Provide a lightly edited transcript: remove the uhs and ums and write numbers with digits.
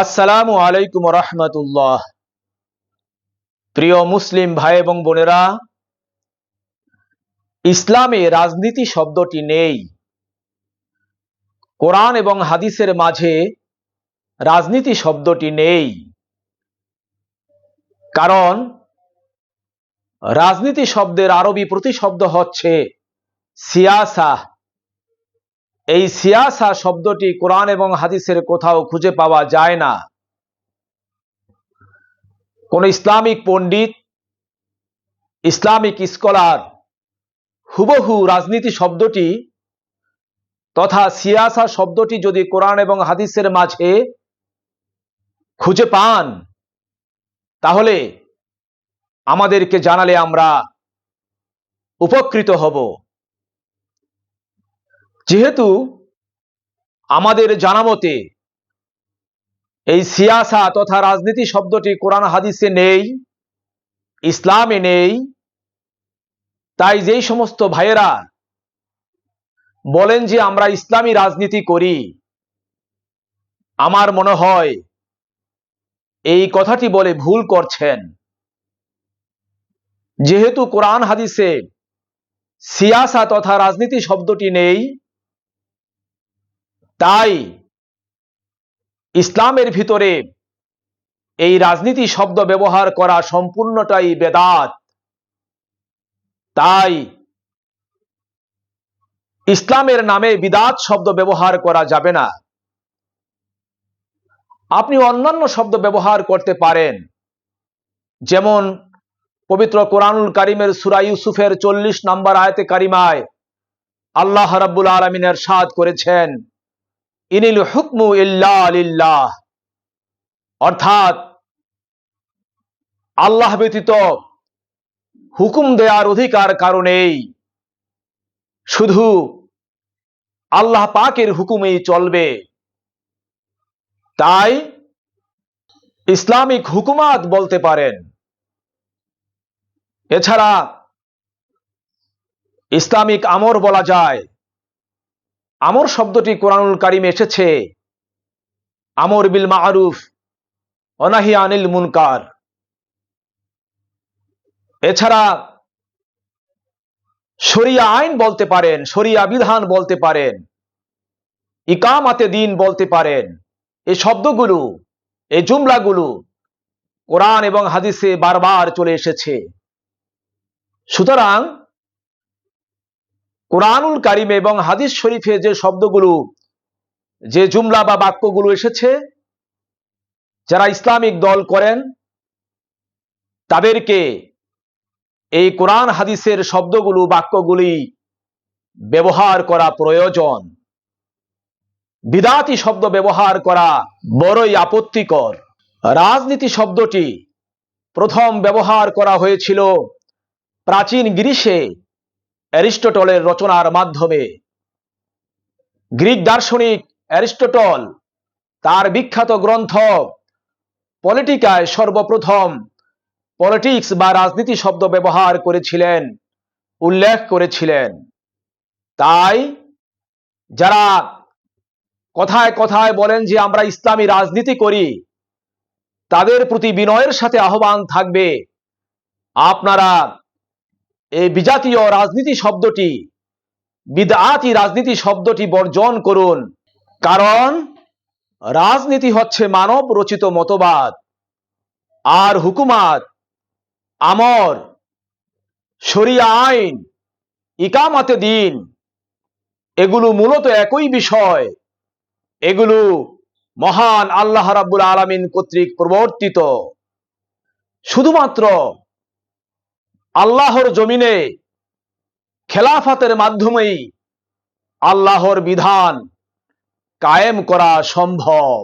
আসসালামু আলাইকুম রহমতুল্লাহ। প্রিয় মুসলিম ভাই এবং বোনেরা, ইসলামে রাজনীতি শব্দটি নেই। কোরআন এবং হাদিসের মাঝে রাজনীতি শব্দটি নেই। কারণ রাজনীতি শব্দের আরবি প্রতিশব্দ হচ্ছে সিয়াসা। এই সিয়াসা শব্দটি কোরআন এবং হাদিসের কোথাও খুঁজে পাওয়া যায় না। কোন ইসলামিক পণ্ডিত, ইসলামিক স্কলার হুবহু রাজনীতি শব্দটি তথা সিয়াসা শব্দটি যদি কোরআন এবং হাদিসের মাঝে খুঁজে পান, তাহলে আমাদেরকে জানালে আমরা উপকৃত হব। যেহেতু আমাদের জানামতে এই সিয়াসা তথা রাজনীতি শব্দটি কোরআন হাদিসে নেই, ইসলামে নেই, তাই যেই সমস্ত ভাইয়েরা বলেন যে আমরা ইসলামী রাজনীতি করি, আমার মনে হয় এই কথাটি বলে ভুল করছেন। যেহেতু কোরআন হাদিসে সিয়াসা তথা রাজনীতি শব্দটি নেই, তাই ইসলামের ভিতরে এই রাজনীতি শব্দ ব্যবহার করা সম্পূর্ণটাই বেদাত। তাই ইসলামের নামে বিদাত শব্দ ব্যবহার করা যাবে না। আপনি অন্যান্য শব্দ ব্যবহার করতে পারেন, যেমন পবিত্র কোরআনুল কারিমের সূরা ইউসুফের 40 নম্বর আয়াতে কারিমায় আল্লাহ রাব্বুল আলামিন ইরশাদ করেছেন, ইনিল হুকমু ইল্লা লিল্লাহ, অর্থাৎ আল্লাহ ব্যতীত হুকুম দেওয়ার অধিকার কারণেই, শুধু আল্লাহ পাকের হুকুমেই চলবে। তাই ইসলামিক হুকুমাত বলতে পারেন। এছাড়া ইসলামিক আমর বলা যায়। আমর শব্দটি কোরআনুল কারিমে এসেছে আমর বিল মারুফ ওয়া নাহি আনিল মুনকার। এছাড়া শরিয়া আইন বলতে পারেন, শরিয়া বিধান বলতে পারেন, ইকামাতে দিন বলতে পারেন। এই শব্দগুলো, এই জুমলাগুলো কোরআন এবং হাদিসে বারবার চলে এসেছে। সুতরাং কোরআনুল কারিমে এবং হাদিস শরীফে যে শব্দগুলো, যে জুমলা বা বাক্যগুলো এসেছে, যারা ইসলামিক দল করেন তাদেরকে এই কোরআন হাদিসের শব্দগুলো, বাক্যগুলি ব্যবহার করা প্রয়োজন। বিদাতি শব্দ ব্যবহার করা বড়ই আপত্তিকর। রাজনীতি শব্দটি প্রথম ব্যবহার করা হয়েছিল প্রাচীন গ্রিসে অ্যারিস্টটলের রচনার মাধ্যমে। গ্রিক দার্শনিক অ্যারিস্টটল তার বিখ্যাত গ্রন্থ পলিটিকায় সর্বপ্রথম পলিটিক্স বা রাজনীতি শব্দ ব্যবহার করেছিলেন, উল্লেখ করেছিলেন। তাই যারা কথায় কথায় বলেন যে আমরা ইসলামী রাজনীতি করি, তাদের প্রতি বিনয়ের সাথে আহ্বান থাকবে, আপনারা এই বিজাতীয় রাজনীতি শব্দটি, বিদআতি রাজনীতি শব্দটি বর্জন করুন। কারণ রাজনীতি হচ্ছে মানব রচিত মতবাদ, আর হুকুমাত, আমর, শরিয়া আইন, ইকামাতে দিন, এগুলো মূলত একই বিষয়। এগুলো মহান আল্লাহ রাব্বুল আলামিন কর্তৃক প্রবর্তিত। শুধুমাত্র আল্লাহর জমিনে খেলাফতের মাধ্যমেই আল্লাহর বিধান কায়েম করা সম্ভব।